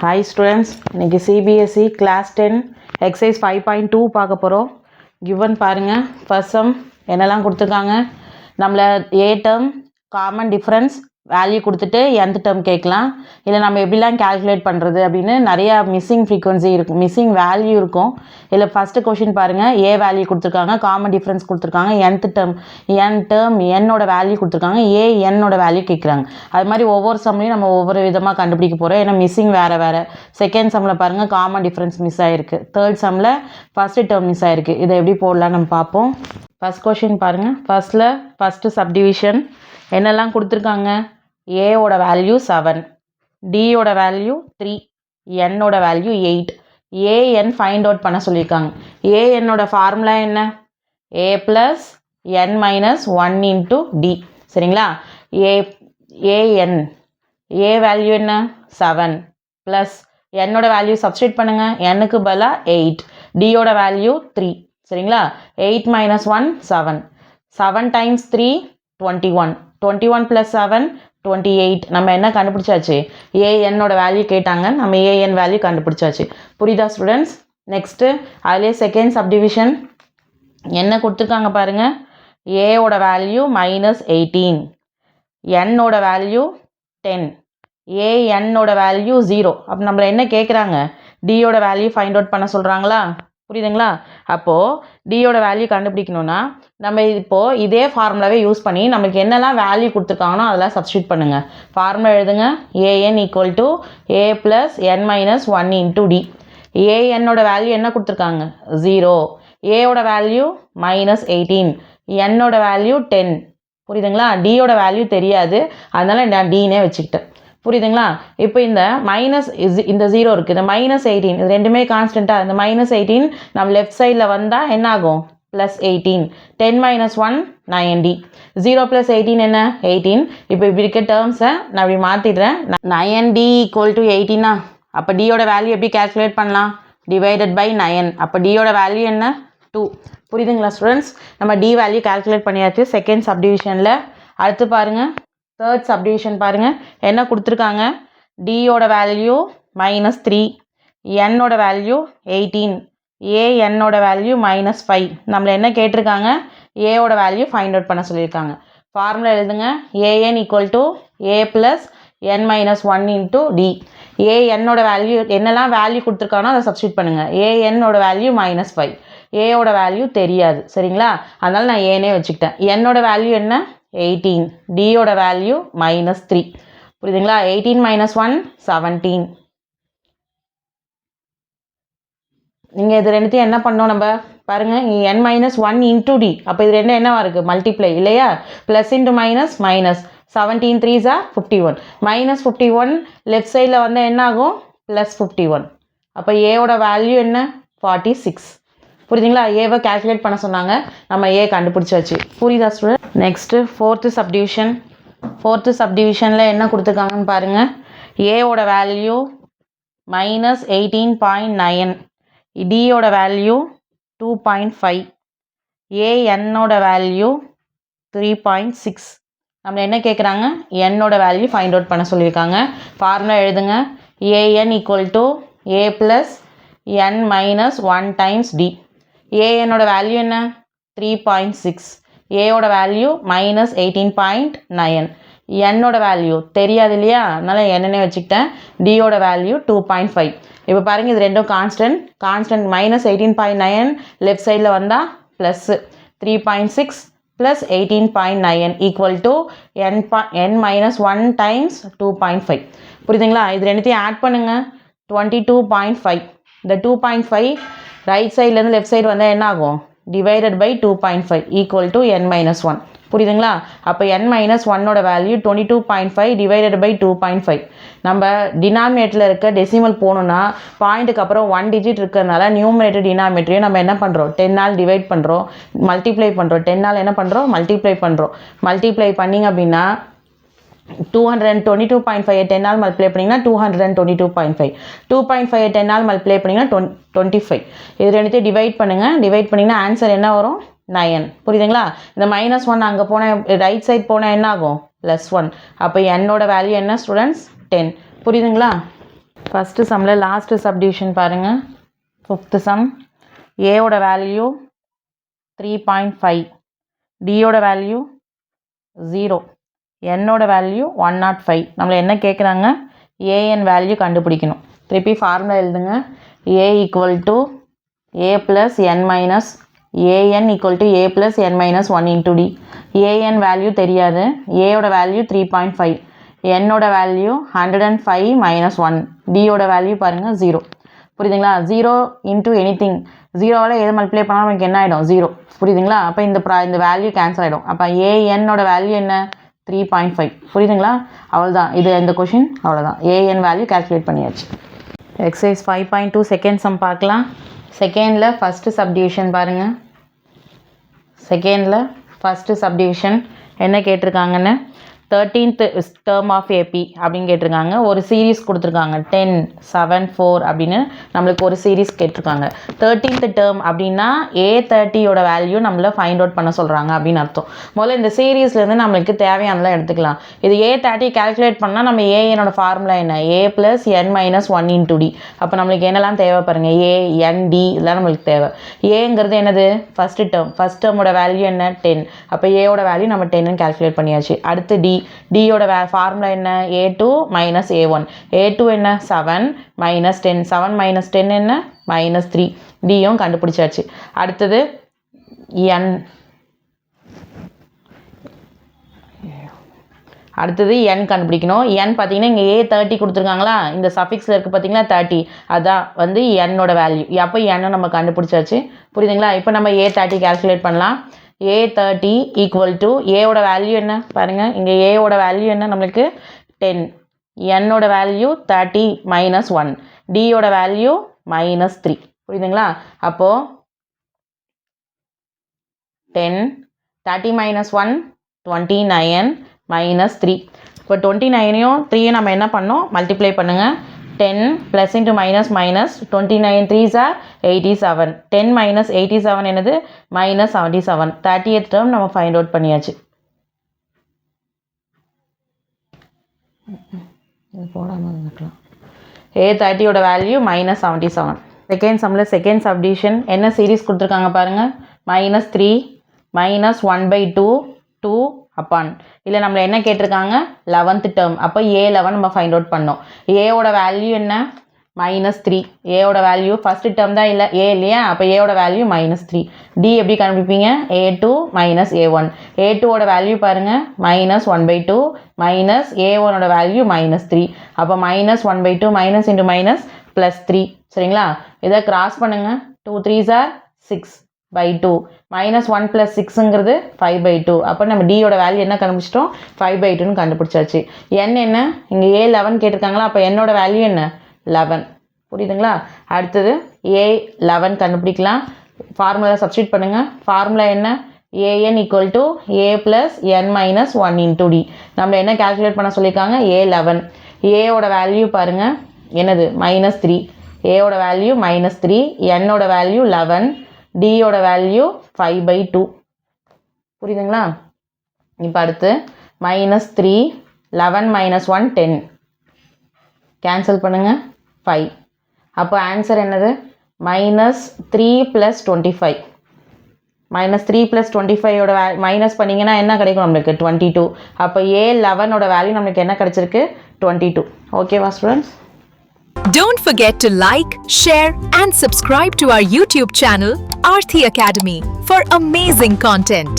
Hi students, இன்னைக்கு CBSE class 10 exercise 5.2 பார்க்க போகிறோம். given பாருங்க first sum என்னெல்லாம் கொடுத்துருக்காங்க. நம்மள a term common difference value கொடுத்துட்டு nth term கேட்கலாம். இல்லை நம்ம எப்படிலாம் கால்குலேட் பண்ணுறது அப்படின்னு நிறையா மிஸ்ஸிங் ஃப்ரீக்வன்சி இருக்கும், மிஸ்ஸிங் வேல்யூ இருக்கும். இல்லை ஃபஸ்ட்டு கொஷின் பாருங்கள், ஏ வேல்யூ கொடுத்துருக்காங்க, காமன் டிஃப்ரென்ஸ் கொடுத்துருக்காங்க, nth term என்னோட வேல்யூ கொடுத்துருக்காங்க, என்னோட வேல்யூ கேட்குறாங்க. அது மாதிரி ஒவ்வொரு சம்லையும் நம்ம ஒவ்வொரு விதமாக கண்டுபிடிக்க போகிறோம். ஏன்னா மிஸ்ஸிங் வேறு வேறு. செகண்ட் சம்மில் பாருங்கள் காமன் டிஃப்ரென்ஸ் மிஸ் ஆகிருக்கு, தேர்ட் சம்மில் ஃபஸ்ட்டு டேர்ம் மிஸ் ஆகிருக்கு. இதை எப்படி போடலான்னு நம்ம பார்ப்போம். ஃபஸ்ட் கொஷின் பாருங்கள், ஃபஸ்ட்டு சப்டிவிஷன் என்னெல்லாம் கொடுத்துருக்காங்க. ஏவோட வேல்யூ 7, டியோட வேல்யூ 3, என்னோட வேல்யூ 8. ஏஎன் ஃபைண்ட் அவுட் பண்ண சொல்லியிருக்காங்க. ஏஎன்னோட ஃபார்முலா என்ன? ஏ plus N minus 1 into D. சரிங்களா? ஏஎன் ஏ வேல்யூ என்ன? 7 ப்ளஸ் என்னோட வேல்யூ சப்ஸ்டியூட் பண்ணுங்கள், என்னுக்கு பதிலாக 8, டியோட வேல்யூ 3. சரிங்களா? 8 மைனஸ் 1 7, 7 டைம்ஸ் 3 21, 21 ப்ளஸ் 7 28. நம்ம என்ன கண்டுபிடிச்சாச்சு? ஏஎன்னோட வேல்யூ கேட்டாங்க, நம்ம ஏஎன் வேல்யூ கண்டுபிடிச்சாச்சு. புரியுதா ஸ்டூடெண்ட்ஸ்? நெக்ஸ்ட்டு அதிலே செகண்ட் சப்டிவிஷன் என்ன கொடுத்துருக்காங்க பாருங்கள். ஏவோட வேல்யூ -18, என்னோட வேல்யூ 10, ஏஎன்னோட வேல்யூ 0. அப்போ நம்மளை என்ன கேட்குறாங்க? டியோட வேல்யூ ஃபைண்ட் அவுட் பண்ண சொல்கிறாங்களா? புரியுதுங்களா? அப்போது டியோட வேல்யூ கண்டுபிடிக்கணுன்னா நம்ம இப்போது இதே ஃபார்முலாவே யூஸ் பண்ணி நம்மளுக்கு என்னெல்லாம் வேல்யூ கொடுத்துருக்காங்களோ அதெல்லாம் சப்ஸ்டியூட் பண்ணுங்கள். ஃபார்முலா எழுதுங்க. A N equal to A plus N minus 1 into D. ஏஎன்னோட வேல்யூ என்ன கொடுத்துருக்காங்க? 0. ஏவோட வேல்யூ -18, என்னோட வேல்யூ 10. புரியுதுங்களா? டியோட வேல்யூ தெரியாது, அதனால் நான் டீனே வச்சுக்கிட்டேன். புரியுதுங்களா? இப்போ இந்த இந்த 0 இருக்குது, இந்த -18 இது ரெண்டுமே கான்ஸ்டண்ட்டாக. இந்த -18 நம்ம லெஃப்ட் சைடில் வந்தால் என்ன ஆகும்? +18. 10 - 1 9D. 0 + 18 என்ன? 18. இப்போ இப்படி இருக்க டேர்ம்ஸை நான் இப்படி மாற்றிடுறேன். 9D = 18. அப்போ டியோட வேல்யூ எப்படி கேல்குலேட் பண்ணலாம்? Divided by 9. அப்போ டியோட வேல்யூ என்ன? 2. புரியுதுங்களா ஸ்டூடெண்ட்ஸ்? நம்ம டி வேல்யூ கேல்குலேட் பண்ணியாச்சு செகண்ட் சப்டிவிஷனில். அடுத்து பாருங்கள், தேர்ட் சப்டிவிஷன் பாருங்கள் என்ன கொடுத்துருக்காங்க. டியோட வேல்யூ -3, என்னோட வேல்யூ 18, ஏஎன்னோட வேல்யூ -5. நம்மளை என்ன கேட்டிருக்காங்க? ஏவோட வேல்யூ ஃபைண்ட் அவுட் பண்ண சொல்லியிருக்காங்க. ஃபார்முலா எழுதுங்க. A N equal to A plus N minus 1 into D. ஏஎன்னோட வேல்யூ என்னெல்லாம் வேல்யூ கொடுத்துருக்கானோ அதை சப்ஸ்டியூட் பண்ணுங்கள். ஏஎன்னோட வேல்யூ -5, ஏவோட வேல்யூ தெரியாது. சரிங்களா? அதனால் நான் ஏனே வச்சுக்கிட்டேன். என்னோட வேல்யூ என்ன? 18, டியோட வேல்யூ -3. புரியுதுங்களா? 18 - 1 17. நீங்கள் இது ரெண்டுத்தையும் என்ன பண்ணோம் நம்ம பாருங்கள். n - 1 into D. அப்போ இது ரெண்டும் என்னவா இருக்குது? மல்டிப்ளை இல்லையா? Plus into minus minus. 17 3s are 51. -51 left சைடில் வந்தால் என்ன ஆகும்? +51. அப்போ ஏவோட வேல்யூ என்ன? 46. புரியுதுங்களா? ஏவை கேல்குலேட் பண்ண சொன்னாங்க, நம்ம ஏ கண்டுபிடிச்சாச்சு. புரியுதா ஸ்டூடெண்ட்? நெக்ஸ்ட்டு ஃபோர்த்து சப்டிவிஷனில் என்ன கொடுத்துருக்காங்கன்னு பாருங்கள். ஏவோட வேல்யூ -18.9, டியோட வேல்யூ 2.5, ஏஎன்னோட வேல்யூ 3.6. நம்ம என்ன கேட்குறாங்க? என்னோட வேல்யூ ஃபைண்ட் அவுட் பண்ண சொல்லியிருக்காங்க. ஃபார்முலா எழுதுங்க. A N equal to A plus N minus 1 times D. ஏஎன்னோட வேல்யூ என்ன? 3.6, ஏவோட வேல்யூ -18.9, என்னோட வேல்யூ தெரியாது இல்லையா? அதனால் என்னன்னே வச்சுக்கிட்டேன். டியோட வேல்யூ 2.5. இப்போ பாருங்கள், இது ரெண்டும் கான்ஸ்டன்ட். -18.9 லெஃப்ட் சைடில் வந்தால் plus 3.6 + 18.9 equal to n - 1 times 2.5. புரியுதுங்களா? இது ரெண்டுத்தையும் ஆட் பண்ணுங்கள். 22.5. இந்த 2.5 ரைட் சைட்லேருந்து லெஃப்ட் சைடு வந்தால் என்ன ஆகும்? Divided by 2.5 equal to n - 1. புரியுதுங்களா? அப்போ n - 1ஓட வேல்யூ 22.5 டிவைடட் பை 2.5. நம்ம டினாமினேட்டரில் இருக்க டெசிமல் போகணுன்னா பாயிண்ட்டுக்கு அப்புறம் 1 டிஜிட் இருக்கிறதுனால நியூமரேட்டர் டினாமினேட்டரையும் நம்ம என்ன பண்ணுறோம்? 10 டிவைட் பண்ணுறோம், மல்டிப்ளை பண்ணுறோம். 10 என்ன பண்ணுறோம்? மல்டிப்ளை பண்ணுறோம். மல்டிப்ளை பண்ணிங்க அப்படின்னா 222.5 10 மல்டிப்ளை பண்ணிங்கன்னா 222.5. 2.5 10 மல்டிப்ளை பண்ணிங்கன்னா 25. இது ரெண்டுத்தையும் டிவைட் பண்ணுங்கள். டிவைட் பண்ணிங்கன்னா ஆன்சர் என்ன வரும்? 9. புரியுதுங்களா? இந்த -1 அங்கே போனால் ரைட் சைட் போனால் என்ன ஆகும்? +1. அப்போ என்னோட வேல்யூ என்ன ஸ்டூடெண்ட்ஸ்? 10. புரியுதுங்களா? ஃபஸ்ட்டு சம்மில் லாஸ்ட்டு சப்டிவிஷன் பாருங்கள். 5th some. ஏவோட வேல்யூ 3.5, டியோட வேல்யூ 0, என்னோட வேல்யூ 105. நம்மளை என்ன கேட்குறாங்க? ஏஎன் வேல்யூ கண்டுபிடிக்கணும். திருப்பி ஃபார்முலா எழுதுங்க. A equal to A plus N minus A N equal to A plus N minus 1 into D. A N value தெரியாது. ஏயோட வேல்யூ 3.5, என்னோட வேல்யூ 105 மைனஸ் 1, டியோட வேல்யூ பாருங்கள் 0. புரியுதுங்களா? 0 இன்ட்டு எனிதிங். 0வால் எது மல்டிப்ளை பண்ணால் நமக்கு என்ன ஆகிடும்? 0. புரியுதுங்களா? அப்போ இந்த வேல்யூ கேன்சல் ஆகிடும். அப்போ ஏஎன்னோட வேல்யூ என்ன? 3.5. புரியுதுங்களா? அவ்வளோதான். இந்த கொஷின் அவ்வளோதான். ஏஎன் வேல்யூ கால்குலேட் பண்ணியாச்சு. எக்ஸசைஸ் 5.2 செகண்ட் சம் பார்க்கலாம். செகண்டில் ஃபஸ்ட்டு சப்டிவிஷன் பாருங்கள். செகண்டில் ஃபஸ்ட்டு சப்டிவிஷன் என்ன கேட்டிருக்காங்கன்னு, 13th term of AP அப்படின்னு கேட்டிருக்காங்க. ஒரு சீரீஸ் கொடுத்துருக்காங்க 10, 7, 4 அப்படின்னு நம்மளுக்கு ஒரு சீரீஸ் கேட்டிருக்காங்க. 13th term அப்படின்னா A30யோட வேல்யூ நம்மளை ஃபைண்ட் அவுட் பண்ண சொல்கிறாங்க அப்படின்னு அர்த்தம். முதல்ல இந்த சீரீஸ்லேருந்து நம்மளுக்கு தேவையானலாம் எடுத்துக்கலாம். இது A30 கால்குலேட் பண்ணால் நம்ம ஏஎனோட ஃபார்முலா என்ன? A + n - 1 × D. அப்போ நம்மளுக்கு என்னெல்லாம் தேவை பாருங்கள். A, N, D இதெல்லாம் நம்மளுக்கு தேவை. ஏங்கிறது என்னது? First term. ஃபஸ்ட் டேர்மோட வேல்யூ என்ன? 10. அப்போ ஏவோட வேல்யூ நம்ம 10ன்னு கால்குலேட் பண்ணியாச்சு. அடுத்து D. டியோட ஃபார்முலா என்ன? A2 - A1. A2 என்ன? 7 - 10. 7 - 10 என்ன? -3. டியும் கண்டுபிடிச்சாச்சு. அடுத்தது N. அடுத்தது N கண்டுபிடிக்கணும். N பார்த்தீங்கன்னா இங்கே A30 கொடுத்துருக்காங்களா? இந்த சஃபிக்ஸில் இருக்குது பார்த்தீங்களா 30, அதான் என்னோட வேல்யூ. அப்போ N நம்ம கண்டுபிடிச்சாச்சு. புரியுதுங்களா? இப்போ நம்ம A30 கால்குலேட் பண்ணலாம். A30 ஈக்குவல் டு ஏவோட வேல்யூ என்ன பாருங்கள். இங்கே ஏவோட வேல்யூ என்ன நம்மளுக்கு? 10. என்னோட வேல்யூ 30 - 1, டியோட வேல்யூ -3. புரியுதுங்களா? அப்போது 10, 30 - 1 29 -3. இப்போ 29யும் 3யும் நம்ம என்ன பண்ணோம்? மல்டிப்ளை பண்ணுங்கள். 10 + into - 29 3s are 87. 10 - 87 என்னது? -77. 30th term நம்ம ஃபைண்ட் அவுட் பண்ணியாச்சு. இது போடாமல் இருக்கலாம். A30யோட வேல்யூ -77. செகண்ட் சம்மில் செகண்ட் சப்டிவிஷன் என்ன சீரீஸ் கொடுத்துருக்காங்க பாருங்கள். -3 -1/2 2 அப்பான். இல்லை நம்மளை என்ன கேட்டிருக்காங்க? 11th term. அப்போ A11 நம்ம ஃபைண்ட் அவுட் பண்ணோம். ஏவோட வேல்யூ என்ன? -3. ஏவோட வேல்யூ ஃபஸ்ட்டு டேர்ம் தான் இல்லை ஏ இல்லையா? அப்போ ஏவோட வேல்யூ -3. டி எப்படி கண்டுபிடிப்பீங்க? A2 - A1. A2ஓட வேல்யூ பாருங்கள் -1/2 -A1ஓட வேல்யூ -3. அப்போ -1/2 - +3. சரிங்களா? இதை கிராஸ் பண்ணுங்கள். 2 3s are 6/2 -1 + 6ங்கிறது 5/2. அப்போ நம்ம டியோட வேல்யூ என்ன கண்டுபிடிச்சிட்டோம்? 5/2ன்னு கண்டுபிடிச்சாச்சு. என் என்ன? இங்கே A11 கேட்டிருக்காங்களா? அப்போ என்னோட வேல்யூ என்ன? 11. புரியுதுங்களா? அடுத்தது A11 கண்டுபிடிக்கலாம். ஃபார்முலா சப்ஸ்டியூட் பண்ணுங்கள். ஃபார்முலா என்ன? AN = A + n - 1 × D. நம்மளை என்ன கால்குலேட் பண்ண சொல்லியிருக்காங்க? A11. ஏவோட வேல்யூ பாருங்கள் என்னது? -3. ஏவோட வேல்யூ -3, என்னோட வேல்யூ 11, டியோட வேல்யூ 5/2. புரியுதுங்களா? இப்போ அடுத்து -3 11 - 1 10 கேன்சல் பண்ணுங்கள் 5. அப்போ ஆன்சர் என்னது? -3 + 25. -3 + 25யோட மைனஸ் பண்ணிங்கன்னா என்ன கிடைக்கும் நம்மளுக்கு? 22. அப்போ A11ஓட வேல்யூ நம்மளுக்கு என்ன கிடைச்சிருக்கு? 22. ஓகேவா students? Don't forget to like, share and subscribe to our YouTube channel, Aarthi Academy, for amazing content.